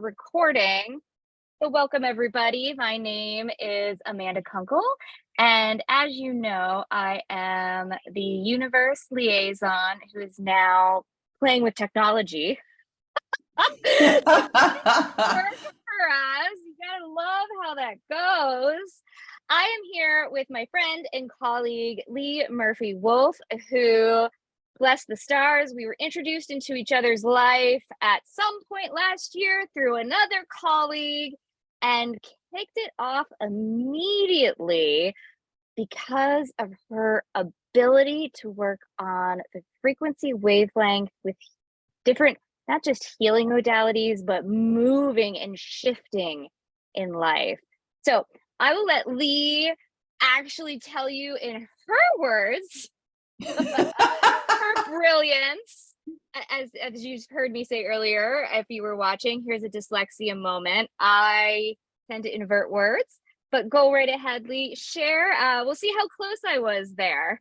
recording. So welcome everybody. My name is Amanda Kunkel, and as you know, I am the universe liaison who is now playing with technology. Work for us. You gotta love how that goes. I am here with my friend and colleague Lee Murphy Wolf, who, bless the stars, we were introduced into each other's life at some point last year through another colleague and kicked it off immediately because of her ability to work on the frequency wavelength with different, not just healing modalities, but moving and shifting in life. So I will let Lee actually tell you in her words her brilliance. As you heard me say earlier, if you were watching, here's a dyslexia moment. I tend to invert words, but go right ahead, Lee. Share. We'll see how close I was there.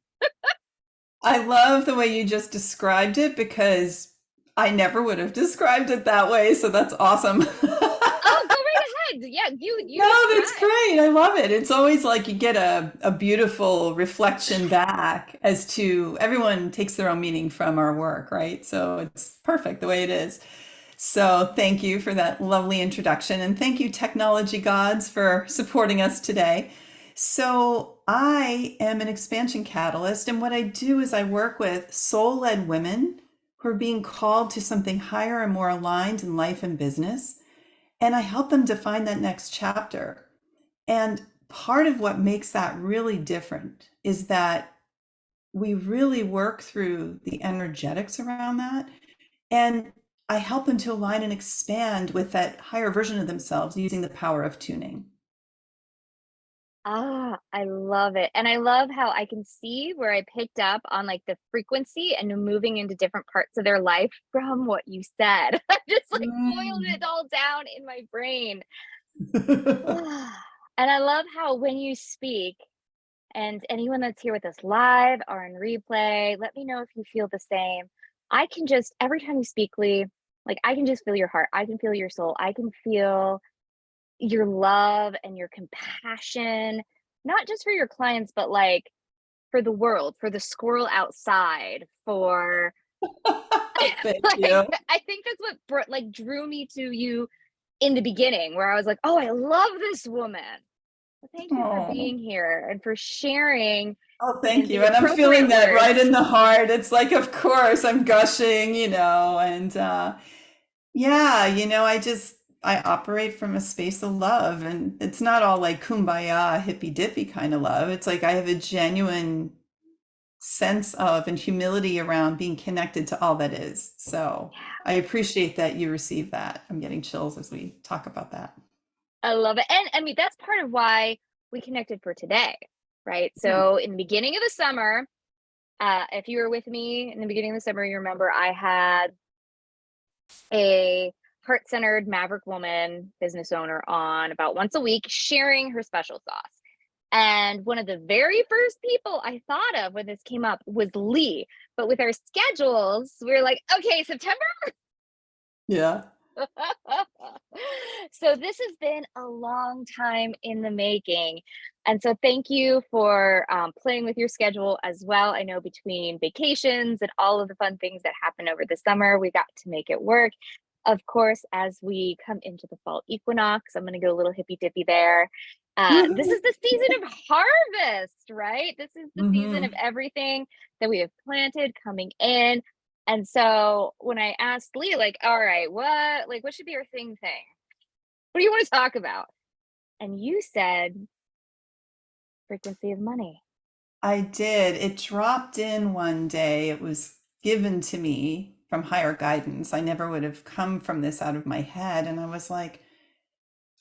I love the way you just described it because I never would have described it that way. So that's awesome. Oh, go right ahead. Yeah, you No, that's describe. great. I love it. It's always like you get a beautiful reflection back as to everyone takes their own meaning from our work, right? So it's perfect the way it is. So thank you for that lovely introduction. And thank you, technology gods, for supporting us today. So I am an expansion catalyst. And what I do is I work with soul-led women who are being called to something higher and more aligned in life and business. And I help them define that next chapter. And part of what makes that really different is that we really work through the energetics around that. And I help them to align and expand with that higher version of themselves using the power of tuning. I love it. And I love how I can see where I picked up on like the frequency and moving into different parts of their life from what you said. I just like boiled Mm. it all down in my brain. And I love how when you speak, and anyone that's here with us live or in replay, let me know if you feel the same. I can just, every time you speak, Lee, like I can just feel your heart. I can feel your soul. I can feel your love and your compassion, not just for your clients, but like for the world, for the squirrel outside, for Thank like you. I think that's what like drew me to you in the beginning, where I was like, oh, I love this woman. Well, thank you for Oh, being here and for sharing oh, thank in the you. And I'm feeling appropriate that right words. in the heart. It's like, of course, I'm gushing, and yeah, I operate from a space of love, and it's not all like kumbaya, hippy dippy kind of love. It's like I have a genuine sense of and humility around being connected to all that is. So I appreciate that you receive that. I'm getting chills as we talk about that. I love it. And I mean, that's part of why we connected for today, right? Hmm. So in the beginning of the summer, if you were with me in the beginning of the summer, you remember I had a heart-centered maverick woman business owner on about once a week sharing her special sauce. And one of the very first people I thought of when this came up was Lee. But with our schedules, we were like, okay, September. Yeah. So this has been a long time in the making. And so thank you for playing with your schedule as well. I know between vacations and all of the fun things that happen over the summer, we got to make it work. Of course, as we come into the fall equinox, I'm going to go a little hippy dippy there. This is the season of harvest, right? This is the season of Hmm. everything that we have planted coming in. And so when I asked Lee, like, all right, what should be our thing? What do you want to talk about? And you said frequency of money. I did. It dropped in one day. It was given to me from higher guidance. I never would have come from this out of my head. And I was like,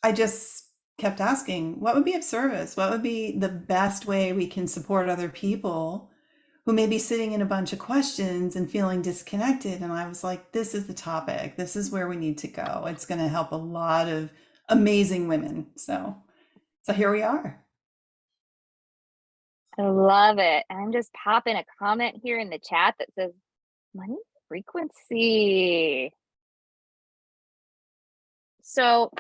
I just kept asking, what would be of service? What would be the best way we can support other people who may be sitting in a bunch of questions and feeling disconnected? And I was like, this is the topic. This is where we need to go. It's going to help a lot of amazing women. So here we are. I love it. And I'm just popping a comment here in the chat that says money frequency. So,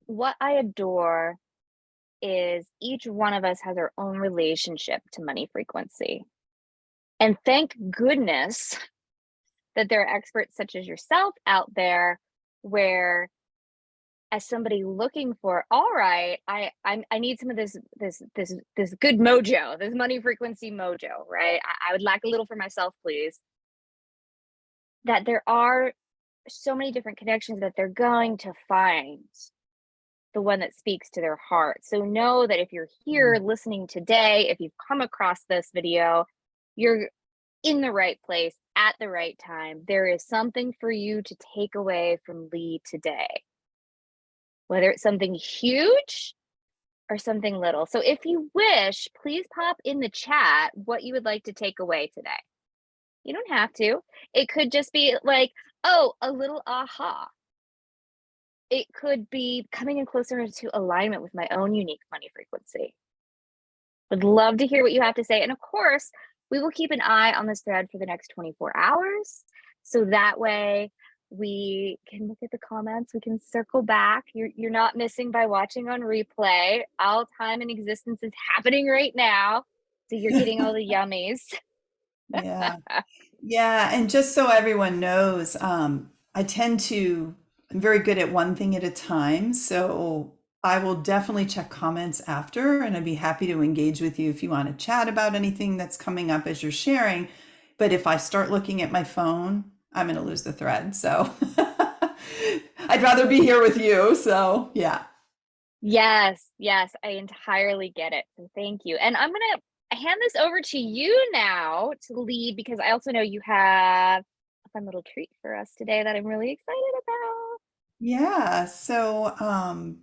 what I adore is each one of us has our own relationship to money frequency. And thank goodness that there are experts such as yourself out there where as somebody looking for, all right, I need some of this good mojo, this money frequency mojo, right? I would like a little for myself, please. That there are so many different connections that they're going to find the one that speaks to their heart. So know that if you're here listening today, if you've come across this video, you're in the right place at the right time. There is something for you to take away from Lee today, whether it's something huge or something little. So if you wish, please pop in the chat what you would like to take away today. You don't have to. It could just be like, oh, a little aha. It could be coming in closer into alignment with my own unique money frequency. Would love to hear what you have to say. And of course, we will keep an eye on this thread for the next 24 hours. So that way we can look at the comments, we can circle back. You're not missing by watching on replay. All time and existence is happening right now. So you're getting all the yummies. Yeah. Yeah. And just so everyone knows, I'm very good at one thing at a time. So I will definitely check comments after, and I'd be happy to engage with you if you want to chat about anything that's coming up as you're sharing. But if I start looking at my phone, I'm going to lose the thread. So I'd rather be here with you. So yeah. Yes, I entirely get it. So thank you. And I'm going to hand this over to you now to lead because I also know you have a fun little treat for us today that I'm really excited about. Yeah. So,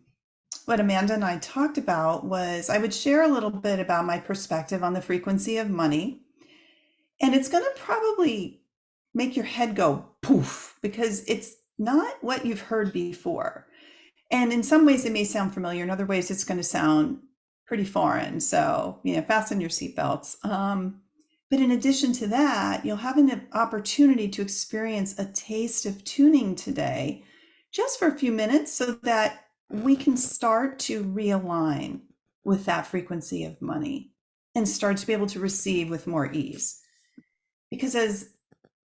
what Amanda and I talked about was I would share a little bit about my perspective on the frequency of money. And it's going to probably make your head go poof because it's not what you've heard before. And in some ways, it may sound familiar. In other ways, it's going to sound pretty foreign. So, fasten your seatbelts. But in addition to that, you'll have an opportunity to experience a taste of tuning today, just for a few minutes, so that we can start to realign with that frequency of money and start to be able to receive with more ease. Because as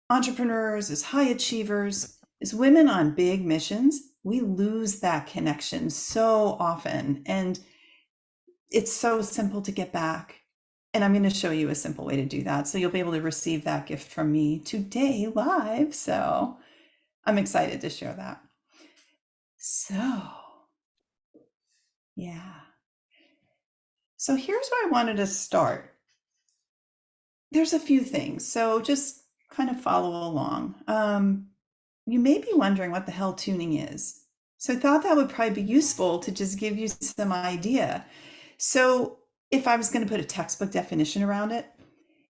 entrepreneurs, as high achievers, as women on big missions, we lose that connection so often. And it's so simple to get back. And I'm going to show you a simple way to do that. So you'll be able to receive that gift from me today live. So I'm excited to share that. So, yeah. So here's where I wanted to start. There's a few things. So just kind of follow along. You may be wondering what the hell tuning is. So I thought that would probably be useful to just give you some idea. So if I was going to put a textbook definition around it,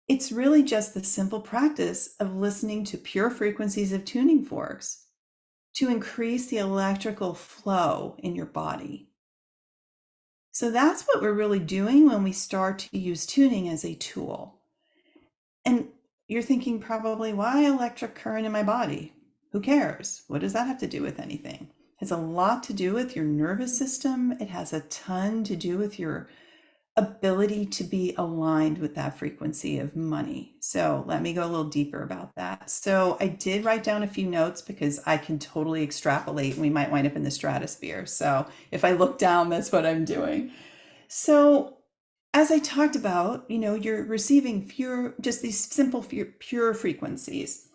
it's really just the simple practice of listening to pure frequencies of tuning forks to increase the electrical flow in your body. So that's what we're really doing when we start to use tuning as a tool. And you're thinking probably, why electric current in my body? Who cares? What does that have to do with anything? It has a lot to do with your nervous system. It has a ton to do with your ability to be aligned with that frequency of money. So let me go a little deeper about that. So I did write down a few notes because I can totally extrapolate and we might wind up in the stratosphere. So if I look down, that's what I'm doing. So as I talked about, you're receiving just these simple, pure frequencies.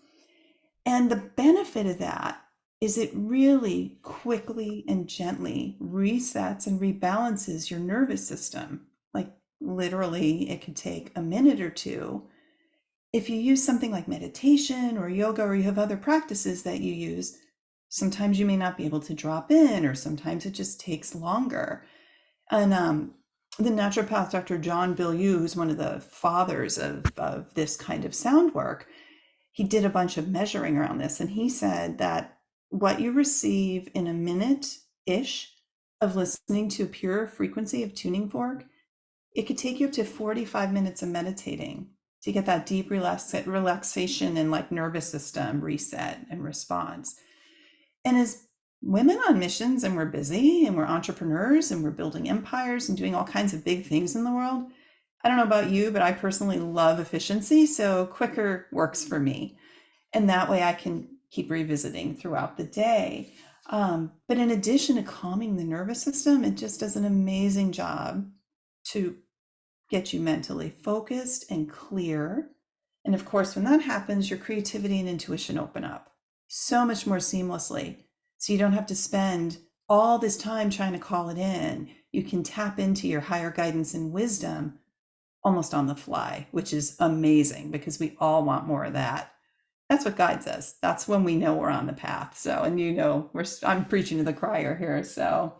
And the benefit of that is it really quickly and gently resets and rebalances your nervous system. Like literally, it could take a minute or two. If you use something like meditation or yoga, or you have other practices that you use, sometimes you may not be able to drop in, or sometimes it just takes longer. And the naturopath, Dr. John Bilyeu, who's one of the fathers of this kind of sound work, he did a bunch of measuring around this. And he said that what you receive in a minute-ish of listening to a pure frequency of tuning fork, it could take you up to 45 minutes of meditating to get that deep relaxation and like nervous system reset and response. And as women on missions, and we're busy and we're entrepreneurs and we're building empires and doing all kinds of big things in the world, I don't know about you, but I personally love efficiency. So quicker works for me. And that way I can keep revisiting throughout the day. But in addition to calming the nervous system, it just does an amazing job to get you mentally focused and clear. And of course, when that happens, your creativity and intuition open up so much more seamlessly. So you don't have to spend all this time trying to call it in. You can tap into your higher guidance and wisdom almost on the fly, which is amazing because we all want more of that. That's what guides us. That's when we know we're on the path. So, and I'm preaching to the choir here. So,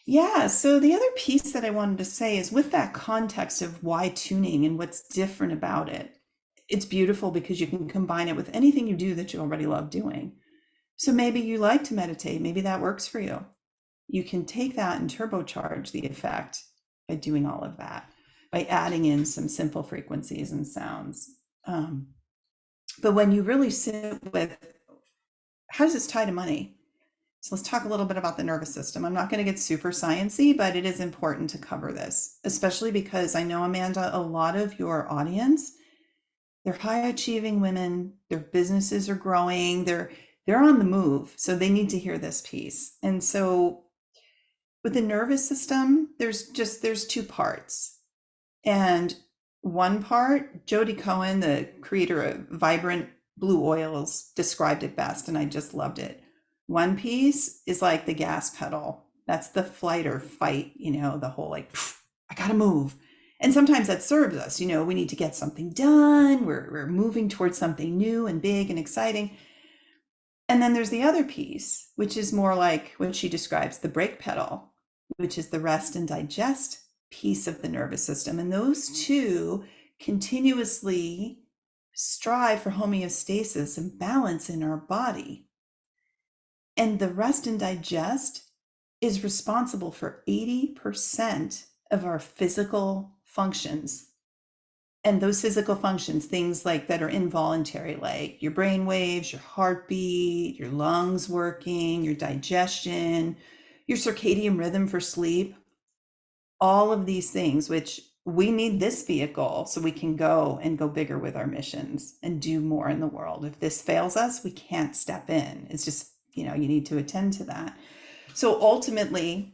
yeah. So the other piece that I wanted to say is with that context of why tuning and what's different about it, it's beautiful because you can combine it with anything you do that you already love doing. So maybe you like to meditate, maybe that works for you. You can take that and turbocharge the effect by doing all of that, by adding in some simple frequencies and sounds. But when you really sit with how does this tie to money? So let's talk a little bit about the nervous system. I'm not going to get super sciencey, but it is important to cover this, especially because I know, Amanda, a lot of your audience, they're high achieving women, their businesses are growing, they're on the move. So they need to hear this piece. And so with the nervous system, there's two parts. And one part, Jody Cohen, the creator of Vibrant Blue Oils, described it best, and I just loved it. One piece is like the gas pedal. That's the flight or fight, the whole like, I gotta move. And sometimes that serves us, we need to get something done. We're moving towards something new and big and exciting. And then there's the other piece, which is more like what she describes, the brake pedal, which is the rest and digest piece of the nervous system. And those two continuously strive for homeostasis and balance in our body. And the rest and digest is responsible for 80% of our physical functions. And those physical functions, things like that are involuntary, like your brain waves, your heartbeat, your lungs working, your digestion, your circadian rhythm for sleep, all of these things, which we need this vehicle so we can go bigger with our missions and do more in the world. If this fails us, we can't step in. It's just, you need to attend to that. So ultimately,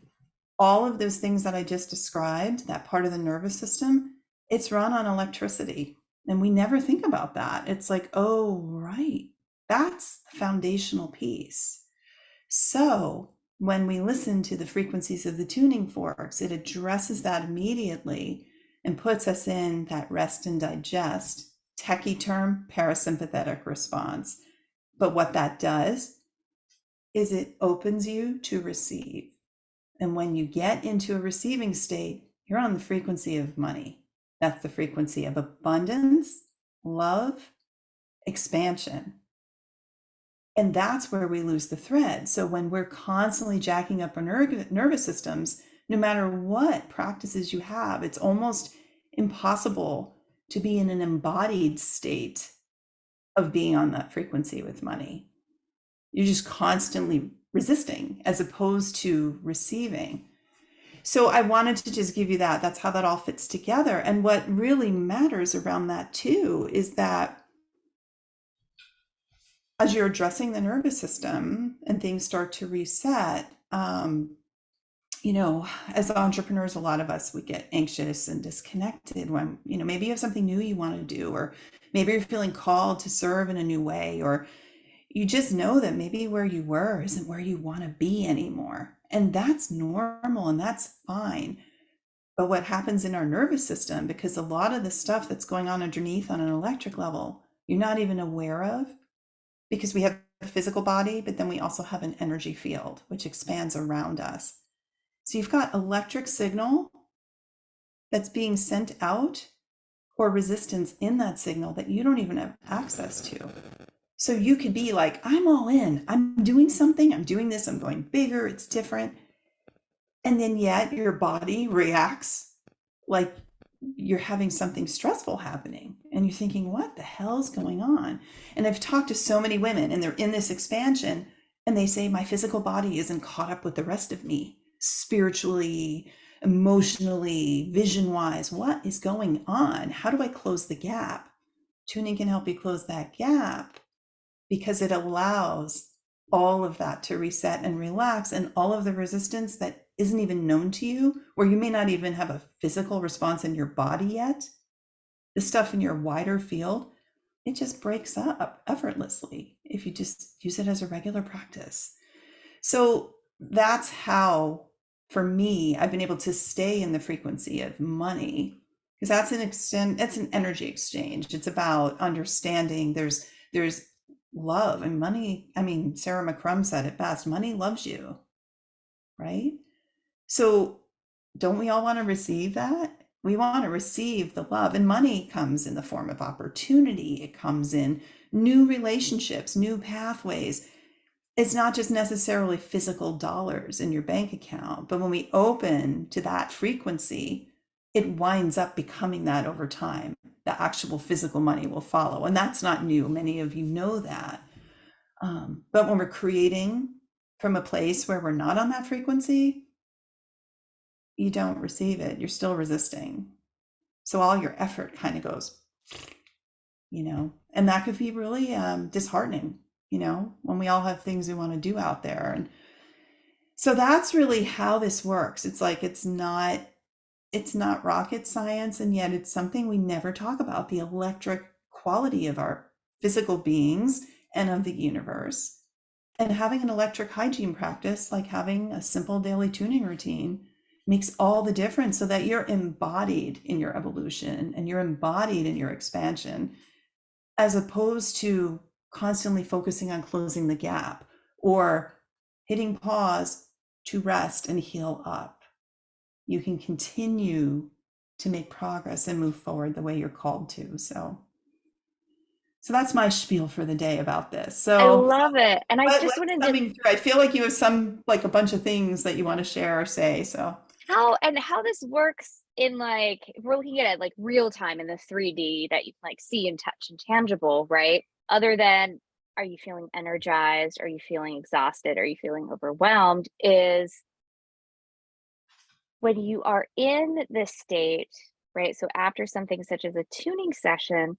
all of those things that I just described, that part of the nervous system, it's run on electricity. And we never think about that. It's like, oh, right, that's the foundational piece. So when we listen to the frequencies of the tuning forks, it addresses that immediately and puts us in that rest and digest, techie term, parasympathetic response. But what that does is it opens you to receive. And when you get into a receiving state, you're on the frequency of money. That's the frequency of abundance, love, expansion. And that's where we lose the thread. So when we're constantly jacking up our nervous systems, no matter what practices you have, it's almost impossible to be in an embodied state of being on that frequency with money. You're just constantly resisting as opposed to receiving. So I wanted to just give you that. That's how that all fits together. And what really matters around that too is that as you're addressing the nervous system and things start to reset, as entrepreneurs, a lot of us, we get anxious and disconnected when, maybe you have something new you want to do, or maybe you're feeling called to serve in a new way, or you just know that maybe where you were isn't where you want to be anymore. And that's normal and that's fine. But what happens in our nervous system, because a lot of the stuff that's going on underneath on an electric level, you're not even aware of, because we have a physical body, but then we also have an energy field, which expands around us. So you've got electric signal that's being sent out or resistance in that signal that you don't even have access to. So you could be like, I'm all in, I'm doing something, I'm doing this, I'm going bigger, it's different. And then yet your body reacts like you're having something stressful happening. And you're thinking, what the hell is going on? And I've talked to so many women and they're in this expansion And they say, my physical body isn't caught up with the rest of me, spiritually, emotionally, vision wise. What is going on? How do I close the gap? Tuning can help you close that gap because it allows all of that to reset and relax, and all of the resistance that isn't even known to you, or you may not even have a physical response in your body yet, the stuff in your wider field, it just breaks up effortlessly if you just use it as a regular practice. So that's how, for me, I've been able to stay in the frequency of money, because that's an energy exchange. It's about understanding there's love and money. I mean, Sarah McCrum said it best, money loves you, right? So don't we all want to receive that? We want to receive the love, and money comes in the form of opportunity. It comes in new relationships, new pathways. It's not just necessarily physical dollars in your bank account, but when we open to that frequency, it winds up becoming that over time. The actual physical money will follow. And that's not new. Many of you know that. But when we're creating from a place where we're not on that frequency, you don't receive it. You're still resisting. So all your effort kind of goes, and that could be really disheartening, when we all have things we want to do out there. And so that's really how this works. It's like it's not rocket science, and yet it's something we never talk about, the electric quality of our physical beings and of the universe. And having an electric hygiene practice, like having a simple daily tuning routine, makes all the difference, so that you're embodied in your evolution and you're embodied in your expansion, as opposed to constantly focusing on closing the gap or hitting pause to rest and heal up. You can continue to make progress and move forward the way you're called to. So that's my spiel for the day about this. I So love it. And I just what's wanted to coming through? I feel like you have like a bunch of things that you want to share or say. So how this works in, like, if we're looking at it like real time in the 3D that you can like see and touch and tangible, right? Other than, are you feeling energized? Are you feeling exhausted? Are you feeling overwhelmed? Is when you are in this state, right? So after something such as a tuning session,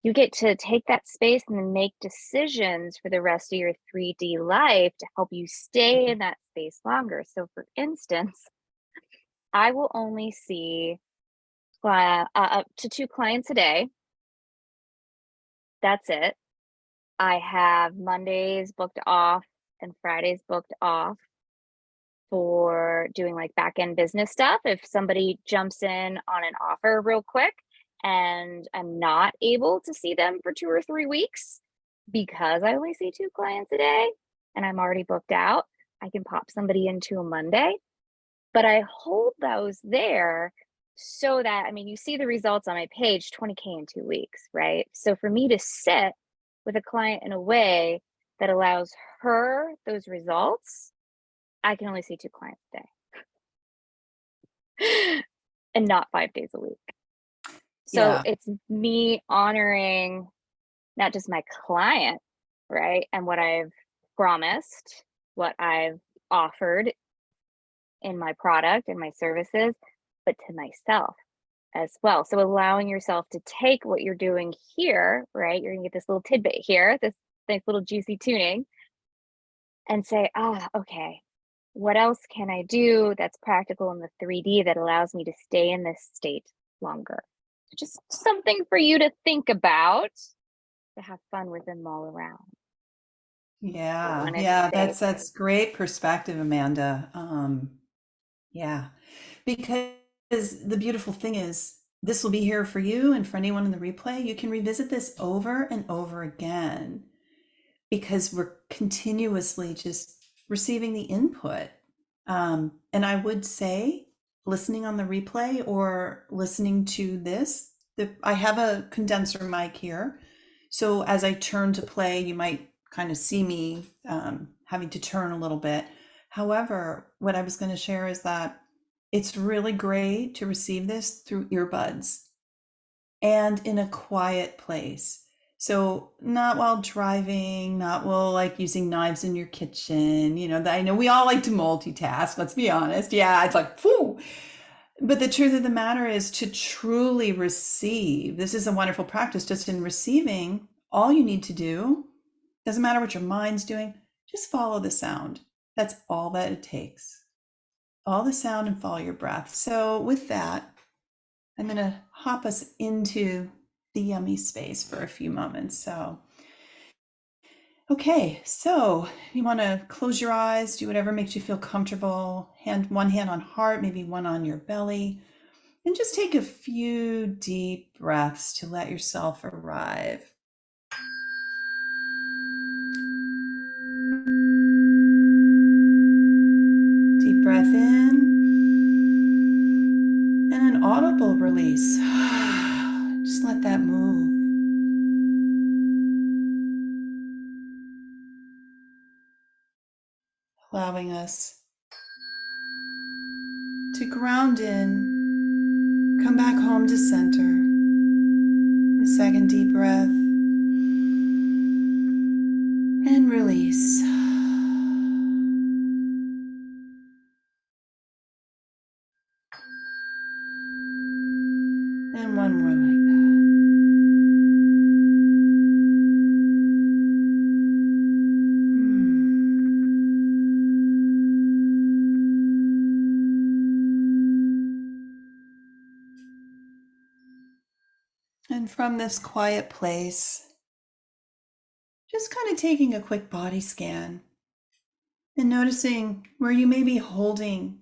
you get to take that space and then make decisions for the rest of your 3D life to help you stay in that space longer. So, for instance, I will only see up to 2 clients a day. That's it. I have Mondays booked off and Fridays booked off for doing like back end business stuff. If somebody jumps in on an offer real quick and I'm not able to see them for 2 or 3 weeks because I only see 2 clients a day and I'm already booked out, I can pop somebody into a Monday. But I hold those there so that, I mean, you see the results on my page, 20K in 2 weeks, right? So for me to sit with a client in a way that allows her those results, I can only see 2 clients a day and not 5 days a week. So yeah, it's me honoring not just my client, right? And what I've promised, what I've offered in my product and my services, but to myself as well. So allowing yourself to take what you're doing here, right? You're gonna get this little tidbit here, this nice little juicy tuning, and say, okay, what else can I do that's practical in the 3D that allows me to stay in this state longer? Just something for you to think about, to have fun with them all around. I yeah, wanted to yeah. say, That's great perspective, Amanda. Yeah, because the beautiful thing is, this will be here for you and for anyone in the replay. You can revisit this over and over again, because we're continuously just receiving the input. And I would say, listening on the replay or listening to this, I have a condenser mic here. So as I turn to play, you might kind of see me having to turn a little bit. However, what I was going to share is that it's really great to receive this through earbuds and in a quiet place. So not while driving, not while like using knives in your kitchen. I know we all like to multitask, let's be honest. Yeah, it's like, whew. But the truth of the matter is to truly receive. This is a wonderful practice. Just in receiving, all you need to do, doesn't matter what your mind's doing, just follow the sound. That's all that it takes. Follow the sound and follow your breath. So with that, I'm going to hop us into the yummy space for a few moments. So, okay, so you want to close your eyes, do whatever makes you feel comfortable. One hand on heart, maybe one on your belly. And just take a few deep breaths to let yourself arrive. Deep breath in and an audible release. Just let that move. Allowing us to ground in, come back home to center. A second deep breath and release. And one more like that. And from this quiet place, just kind of taking a quick body scan and noticing where you may be holding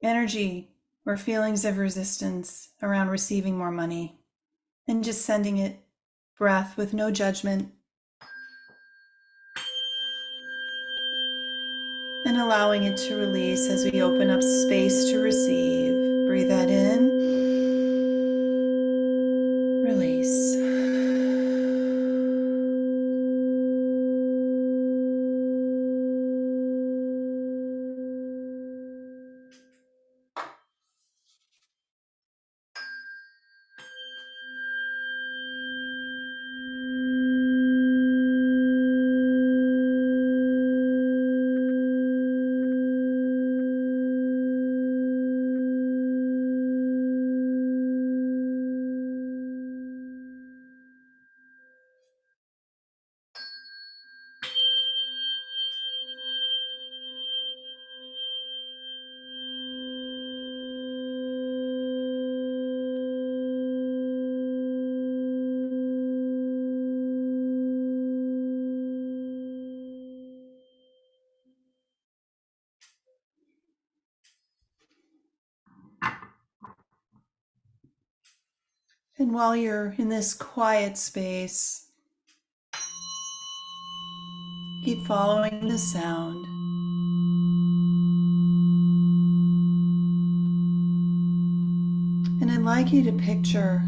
energy or feelings of resistance around receiving more money, and just sending it breath with no judgment and allowing it to release as we open up space to receive. Breathe that in, release. And while you're in this quiet space, keep following the sound. And I'd like you to picture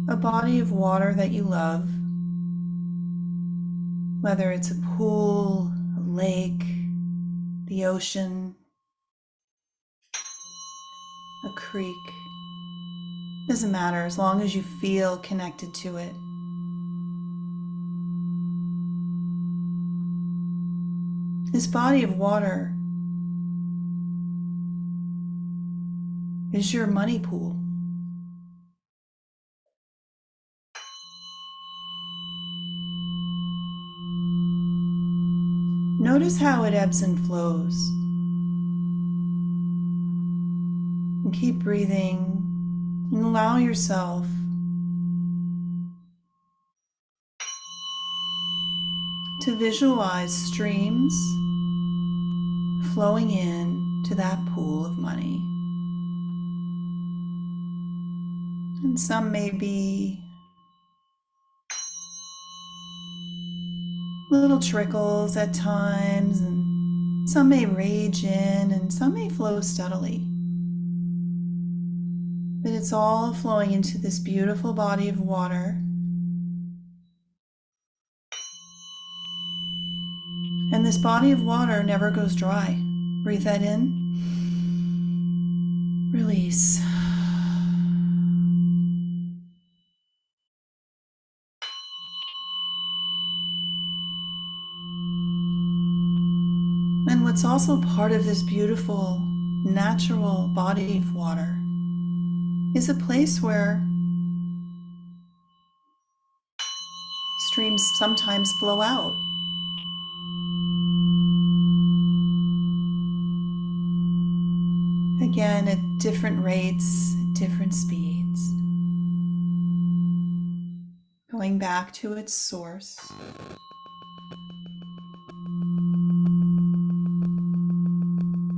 a body of water that you love, whether it's a pool, a lake, the ocean, a creek. Doesn't matter as long as you feel connected to it. This body of water is your money pool. Notice how it ebbs and flows. And keep breathing and allow yourself to visualize streams flowing in to that pool of money. And some may be little trickles at times, and some may rage in, and some may flow steadily. But it's all flowing into this beautiful body of water. And this body of water never goes dry. Breathe that in. Release. And what's also part of this beautiful natural body of water is a place where streams sometimes flow out. Again, at different rates, at different speeds, going back to its source.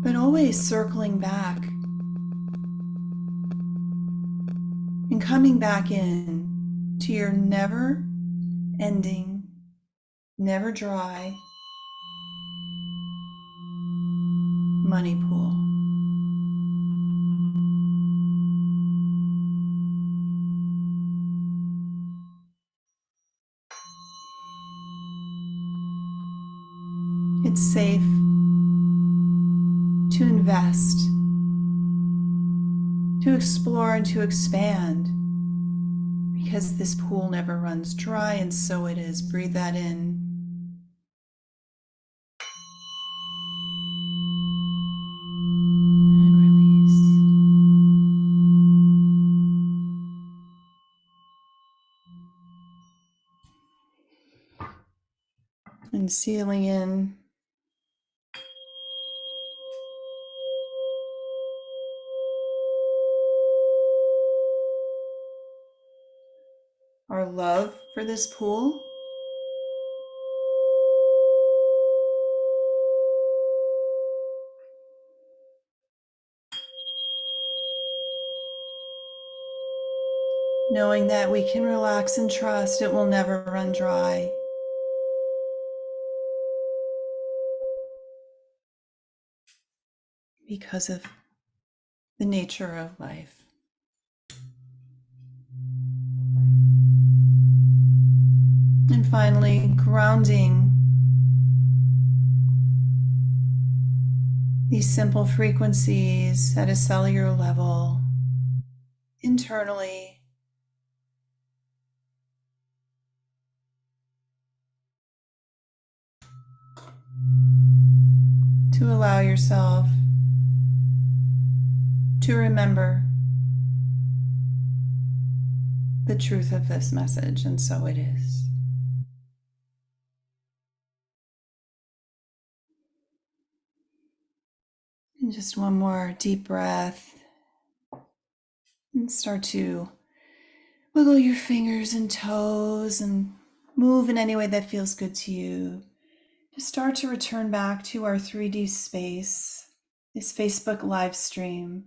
But always circling back and coming back in to your never ending, never dry money pool. It's safe to invest, to explore, and to expand because this pool never runs dry, and so it is. Breathe that in. And release. And sealing in our love for this pool. Knowing that we can relax and trust it will never run dry. Because of the nature of life. And finally, grounding these simple frequencies at a cellular level, internally, to allow yourself to remember the truth of this message, and so it is. And just one more deep breath. And start to wiggle your fingers and toes and move in any way that feels good to you. Just start to return back to our 3D space, this Facebook live stream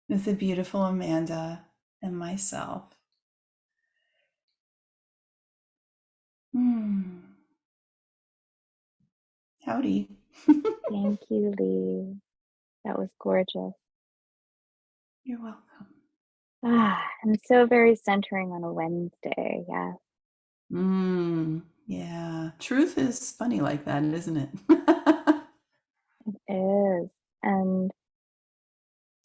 with the beautiful Amanda and myself. Howdy. Thank you, Lee. That was gorgeous. You're welcome. And so very centering on a Wednesday. Yeah. Yeah. Truth is funny like that, isn't it? It is. And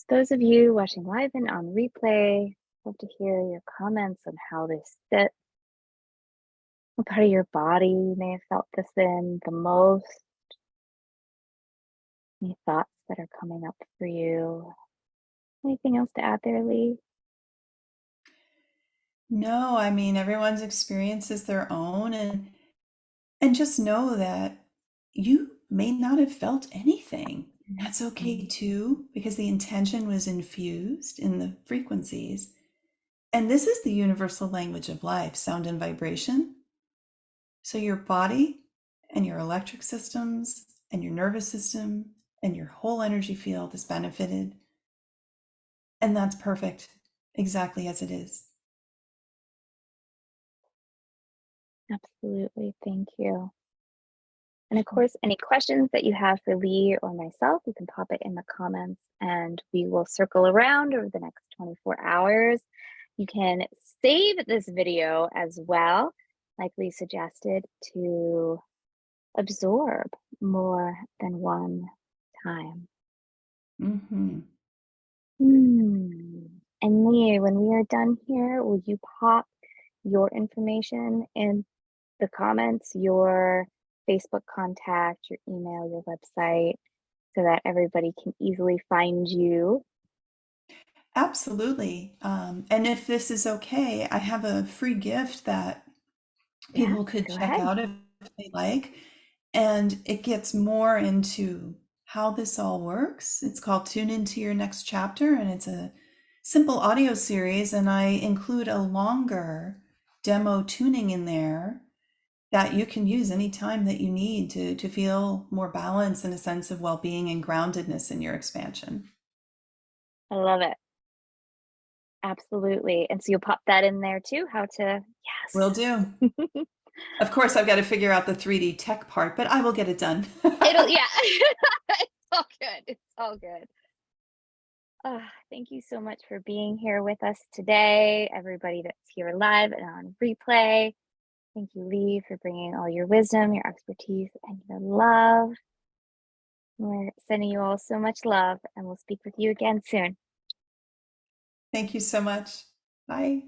those of you watching live and on replay, love to hear your comments on how this fits. What part of your body you may have felt this in the most? Any thoughts that are coming up for you? Anything else to add there, Lee? No, I mean everyone's experience is their own, and just know that you may not have felt anything. That's okay too, because the intention was infused in the frequencies. And this is the universal language of life, sound and vibration. So your body and your electric systems and your nervous system and your whole energy field is benefited. And that's perfect, exactly as it is. Absolutely. Thank you. And of course, any questions that you have for Lee or myself, you can pop it in the comments and we will circle around over the next 24 hours. You can save this video as well, like Lee suggested, to absorb more than one time. Mm-hmm. And Lee, when we are done here, will you pop your information in the comments, your Facebook contact, your email, your website, so that everybody can easily find you. Absolutely. And if this is okay, I have a free gift that Yeah, people could go check ahead. out if they like. And it gets more into how this all works. It's called Tune Into Your Next Chapter, and it's a simple audio series. And I include a longer demo tuning in there that you can use anytime that you need to feel more balance and a sense of well being and groundedness in your expansion. I love it. Absolutely. And so you'll pop that in there too, how to, Will do. yes. Of course, I've got to figure out the 3D tech part, but I will get it done. Yeah. It's all good. It's all good. Thank you so much for being here with us today, everybody that's here live and on replay. Thank you, Lee, for bringing all your wisdom, your expertise, and your love. We're sending you all so much love, and we'll speak with you again soon. Thank you so much. Bye.